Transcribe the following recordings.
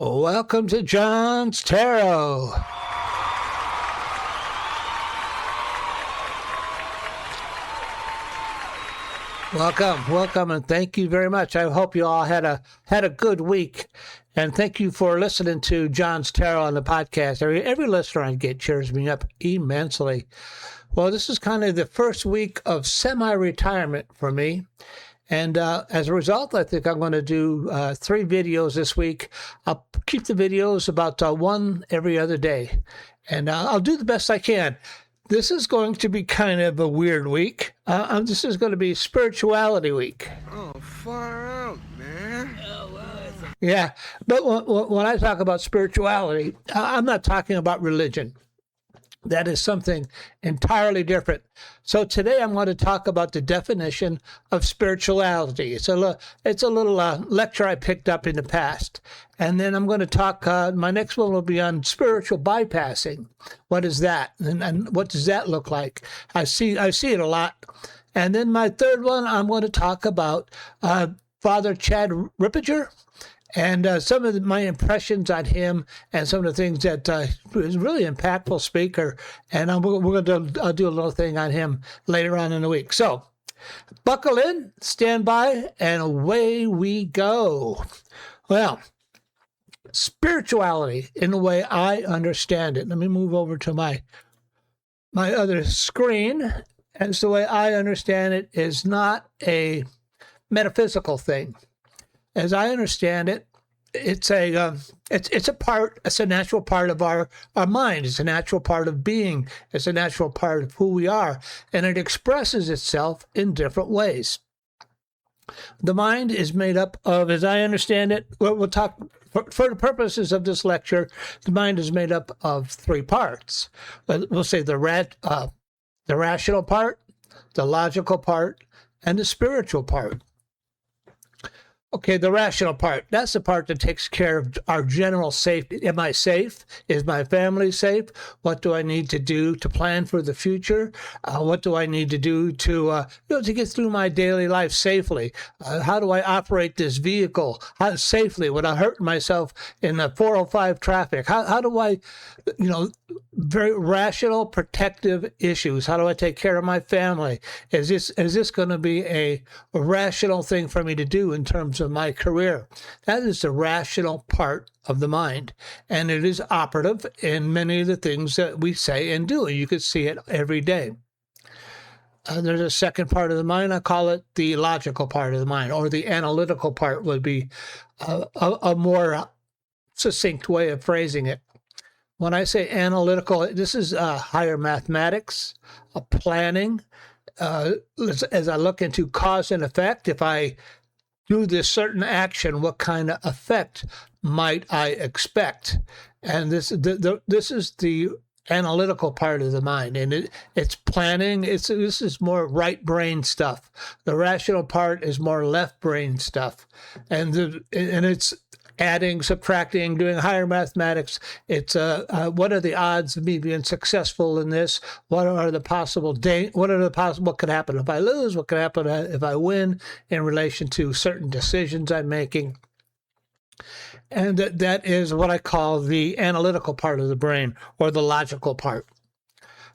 Welcome to John's Tarot. Welcome, and thank you very much. I hope you all had a good week, and thank you for listening to John's Tarot on the podcast. Every listener I get cheers me up immensely. Well, this is kind of the first week of semi-retirement for me. And as a result, I think I'm going to do 3 videos this week. I'll keep the videos about one every other day. And I'll do the best I can. This is going to be kind of a weird week. This is going to be Spirituality Week. Oh, far out, man. Yeah, but when I talk about spirituality, I'm not talking about religion. That is something entirely different. So today I'm going to talk about the definition of spirituality. It's a little lecture I picked up in the past. And then I'm going to talk, my next one will be on spiritual bypassing. What is that? And what does that look like? I see it a lot. And then my third one, I'm going to talk about Father Chad Ripperger. And some of my impressions on him and some of the things that he's a really impactful speaker. And we're going to do a little thing on him later on in the week. So buckle in, stand by, and away we go. Well, spirituality in the way I understand it. Let me move over to my other screen. And so the way I understand it is not a metaphysical thing. As I understand it, it's a natural part of our mind. It's a natural part of being. It's a natural part of who we are, and it expresses itself in different ways. The mind is made up of, as I understand it, we'll talk for the purposes of this lecture. The mind is made up of 3 parts. We'll say the rational part, the logical part, and the spiritual part. Okay, the rational part, that's the part that takes care of our general safety. Am I safe? Is my family safe? What do I need to do to plan for the future? What do I need to do to get through my daily life safely? How do I operate this vehicle safely without hurting myself in the 405 traffic? How do I, very rational, protective issues. How do I take care of my family? Is this going to be a rational thing for me to do in terms of my career? That is the rational part of the mind, and it is operative in many of the things that we say and do. You could see it every day. There's a second part of the mind. I call it the logical part of the mind, or the analytical part would be a more succinct way of phrasing it. When I say analytical, this is higher mathematics, planning. As I look into cause and effect, if I do this certain action, what kind of effect might I expect? And this is the analytical part of the mind, and it's planning. This is more right brain stuff. The rational part is more left brain stuff, and it's adding, subtracting, doing higher mathematics. It's what are the odds of me being successful in this? What could happen if I lose? What could happen if I win in relation to certain decisions I'm making? And that is what I call the analytical part of the brain, or the logical part.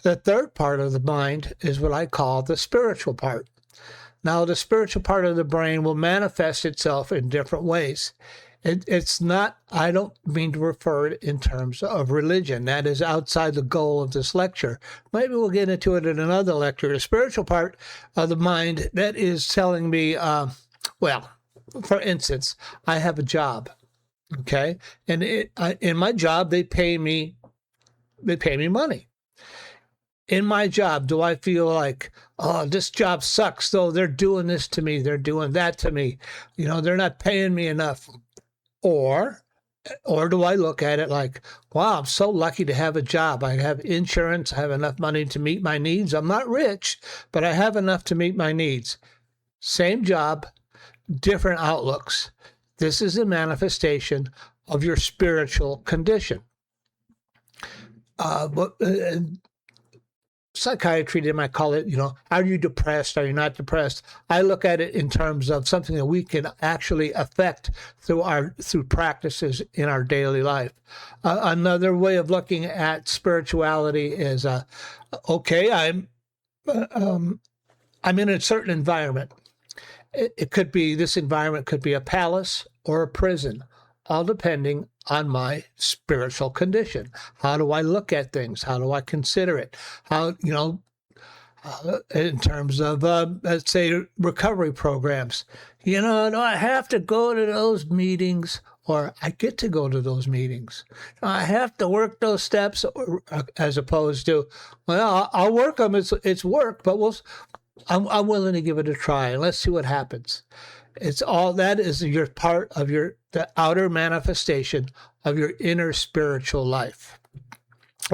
The third part of the mind is what I call the spiritual part. Now, the spiritual part of the brain will manifest itself in different ways. It's not, I don't mean to refer it in terms of religion. That is outside the goal of this lecture. Maybe we'll get into it in another lecture. The spiritual part of the mind, that is telling me, for instance, I have a job, okay? And in my job, they pay me money. In my job, do I feel like, oh, this job sucks, though they're doing this to me, they're doing that to me, they're not paying me enough? Or do I look at it like, wow, I'm so lucky to have a job. I have insurance. I have enough money to meet my needs. I'm not rich, but I have enough to meet my needs. Same job, different outlooks. This is a manifestation of your spiritual condition. psychiatry, they might call it, are you depressed? Are you not depressed? I look at it in terms of something that we can actually affect through practices in our daily life. Another way of looking at spirituality is, okay, I'm in a certain environment. This environment could be a palace or a prison, all depending on my spiritual condition. How do I look at things? How do I consider it? How, in terms of, let's say, recovery programs, do I have to go to those meetings, or I get to go to those meetings? I have to work those steps, as opposed to, well, I'll work them. It's work, but I'm willing to give it a try, and let's see what happens. It's all that is your part of the outer manifestation of your inner spiritual life.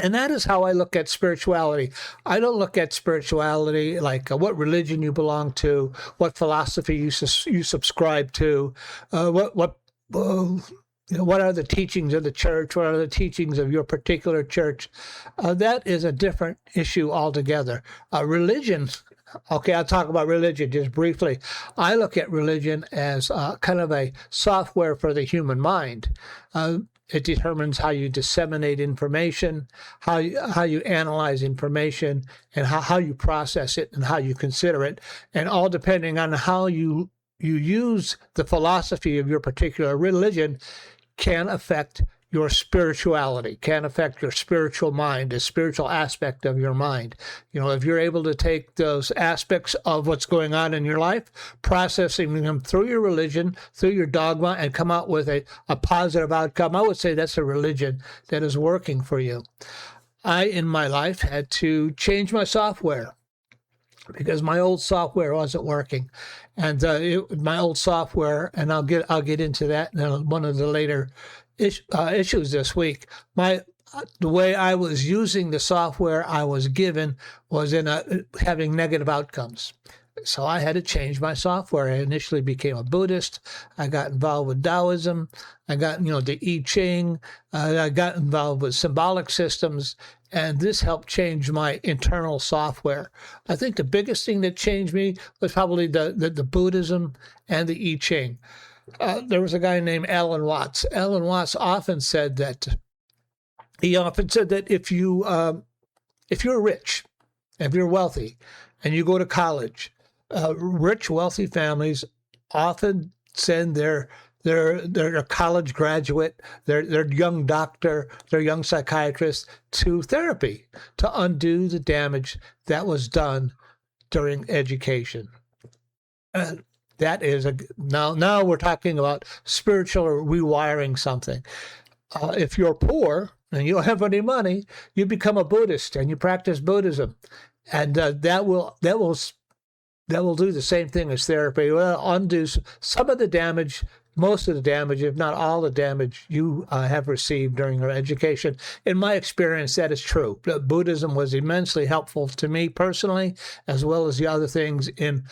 And that is how I look at spirituality. I don't look at spirituality like what religion you belong to, what philosophy you subscribe to, what are the teachings of the church, what are the teachings of your particular church. That is a different issue altogether. Religion. Okay, I'll talk about religion just briefly. I look at religion as kind of a software for the human mind. It determines how you disseminate information, how you analyze information, and how you process it and how you consider it, and all depending on how you use the philosophy of your particular religion can affect your spirituality, can affect your spiritual mind, the spiritual aspect of your mind. If you're able to take those aspects of what's going on in your life, processing them through your religion, through your dogma, and come out with a positive outcome, I would say that's a religion that is working for you. I, in my life, had to change my software because my old software wasn't working. And my old software, and I'll get into that in one of the later issues this week. The way I was using the software I was given was in having negative outcomes. So I had to change my software. I initially became a Buddhist. I got involved with Taoism. I got, the I Ching. I got involved with symbolic systems, and this helped change my internal software. I think the biggest thing that changed me was probably the Buddhism and the I Ching. There was a guy named Alan Watts. Alan Watts often said that if you're rich, if you're wealthy, and you go to college, rich, wealthy families often send their college graduate, their young doctor, their young psychiatrist to therapy to undo the damage that was done during education. That is now we're talking about spiritual rewiring something. If you're poor and you don't have any money, you become a Buddhist and you practice Buddhism, and that will do the same thing as therapy. It will undo some of the damage, most of the damage, if not all the damage you have received during your education. In my experience, that is true. Buddhism was immensely helpful to me personally, as well as the other things in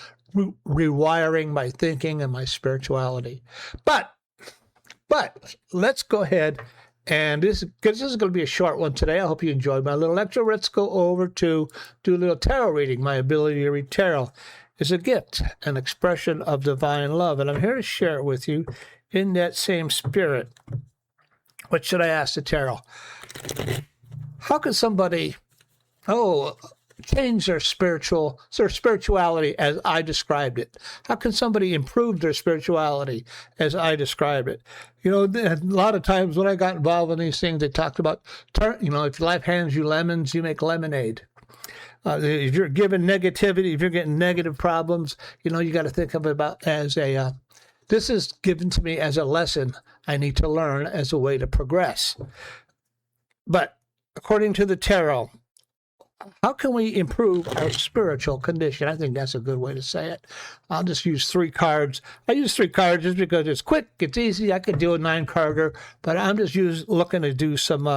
rewiring my thinking and my spirituality. But let's go ahead, and this is going to be a short one today. I hope you enjoyed my little lecture. Let's go over to do a little tarot reading. My ability to read tarot is a gift, an expression of divine love, and I'm here to share it with you in that same spirit. What should I ask the tarot? How can somebody change their spirituality as I described it? How can somebody improve their spirituality as I described it? A lot of times when I got involved in these things, they talked about, if life hands you lemons, you make lemonade. If you're given negativity, if you're getting negative problems, you got to think of it about as this is given to me as a lesson I need to learn as a way to progress. But according to the tarot, how can we improve our spiritual condition? I think that's a good way to say it. I'll just use 3 cards. I use 3 cards just because it's quick, it's easy. I could do a 9-carder, but I'm just looking to do some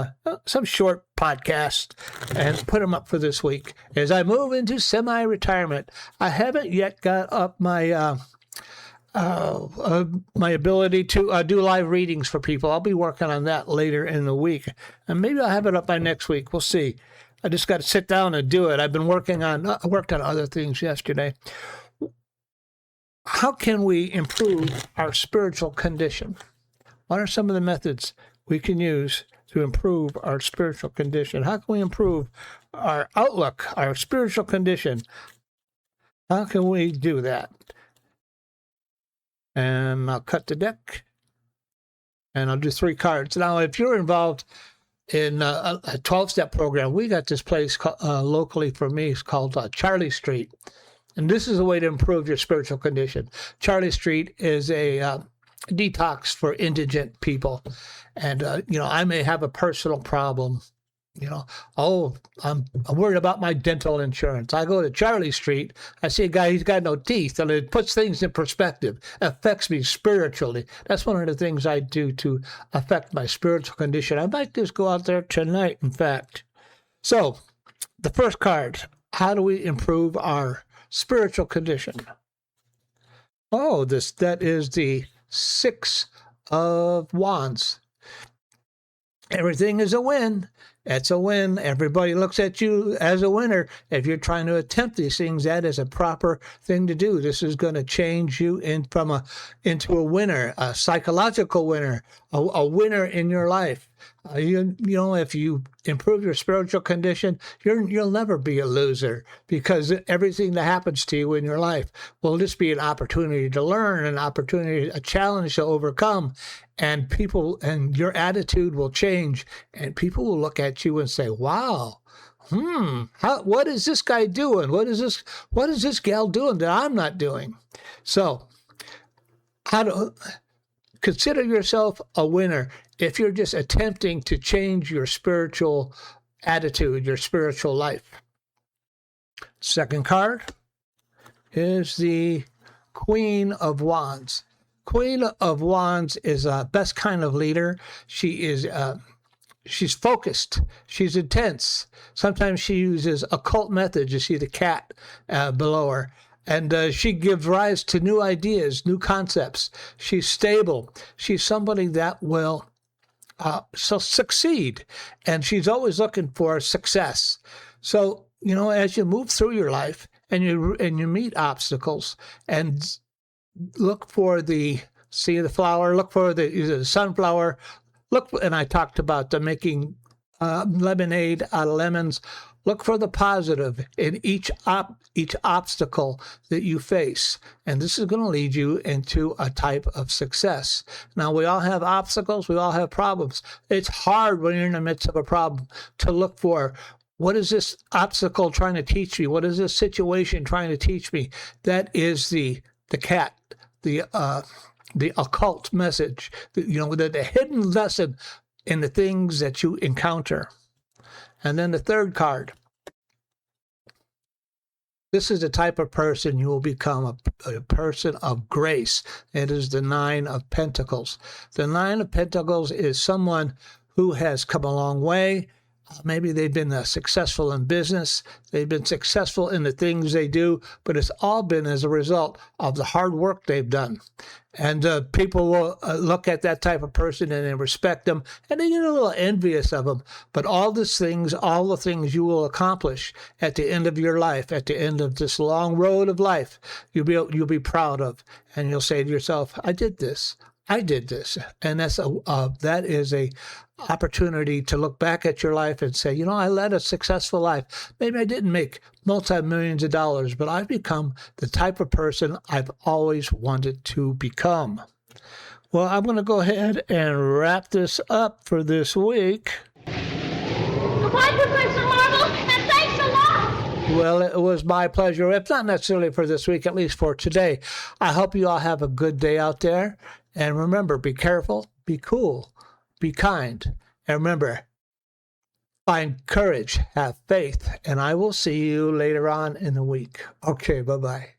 short podcasts and put them up for this week. As I move into semi-retirement, I haven't yet got up my ability to do live readings for people. I'll be working on that later in the week, and maybe I'll have it up by next week. We'll see. I just got to sit down and do it. I've been working on, I worked on other things yesterday. How can we improve our spiritual condition? What are some of the methods we can use to improve our spiritual condition? How can we improve our outlook, our spiritual condition? How can we do that? And I'll cut the deck, and I'll do 3 cards. Now, if you're involved in a 12-step program, we got this place locally for me. It's called Charlie Street. And this is a way to improve your spiritual condition. Charlie Street is a detox for indigent people. And, I may have a personal problem. I'm worried about my dental insurance. I go to Charlie Street. I see a guy, he's got no teeth, and it puts things in perspective, affects me spiritually. That's one of the things I do to affect my spiritual condition. I might just go out there tonight, in fact. So, the first card, how do we improve our spiritual condition? Oh, that is the 6 of Wands. Everything is a win. It's a win. Everybody looks at you as a winner. If you're trying to attempt these things, that is a proper thing to do. This is going to change you into a winner, a psychological winner, a winner in your life. If you improve your spiritual condition, you'll never be a loser, because everything that happens to you in your life will just be an opportunity to learn, a challenge to overcome. And your attitude will change, and people will look at you and say, wow, what is this guy doing? What is this gal doing that I'm not doing? So, consider yourself a winner if you're just attempting to change your spiritual attitude, your spiritual life. Second card is the Queen of Wands. Queen of Wands is a best kind of leader. She's focused. She's intense. Sometimes she uses occult methods. You see the cat below her. And she gives rise to new ideas, new concepts. She's stable. She's somebody that will succeed. And she's always looking for success. So, as you move through your life and you meet obstacles, and look for the flower, look for the sunflower, and I talked about making lemonade out of lemons. Look for the positive in each obstacle that you face, and this is going to lead you into a type of success. Now, we all have obstacles, we all have problems. It's hard when you're in the midst of a problem to look for, what is this obstacle trying to teach me? What is this situation trying to teach me? That is the cat, the occult message, the hidden lesson in the things that you encounter. And then the third card. This is the type of person you will become, a person of grace. It is the 9 of Pentacles. The 9 of Pentacles is someone who has come a long way. Maybe they've been successful in business. They've been successful in the things they do, but it's all been as a result of the hard work they've done. And people will look at that type of person and they respect them, and they get a little envious of them. But all the things you will accomplish at the end of your life, at the end of this long road of life, you'll be proud of, and you'll say to yourself, I did this. And that is a opportunity to look back at your life and say, I led a successful life. Maybe I didn't make multi-millions of dollars, but I've become the type of person I've always wanted to become. Well, I'm going to go ahead and wrap this up for this week. Goodbye, Professor Marvel, and thanks a lot. Well, it was my pleasure. If not necessarily for this week, at least for today. I hope you all have a good day out there. And remember, be careful, be cool, be kind. And remember, find courage, have faith, and I will see you later on in the week. Okay, bye-bye.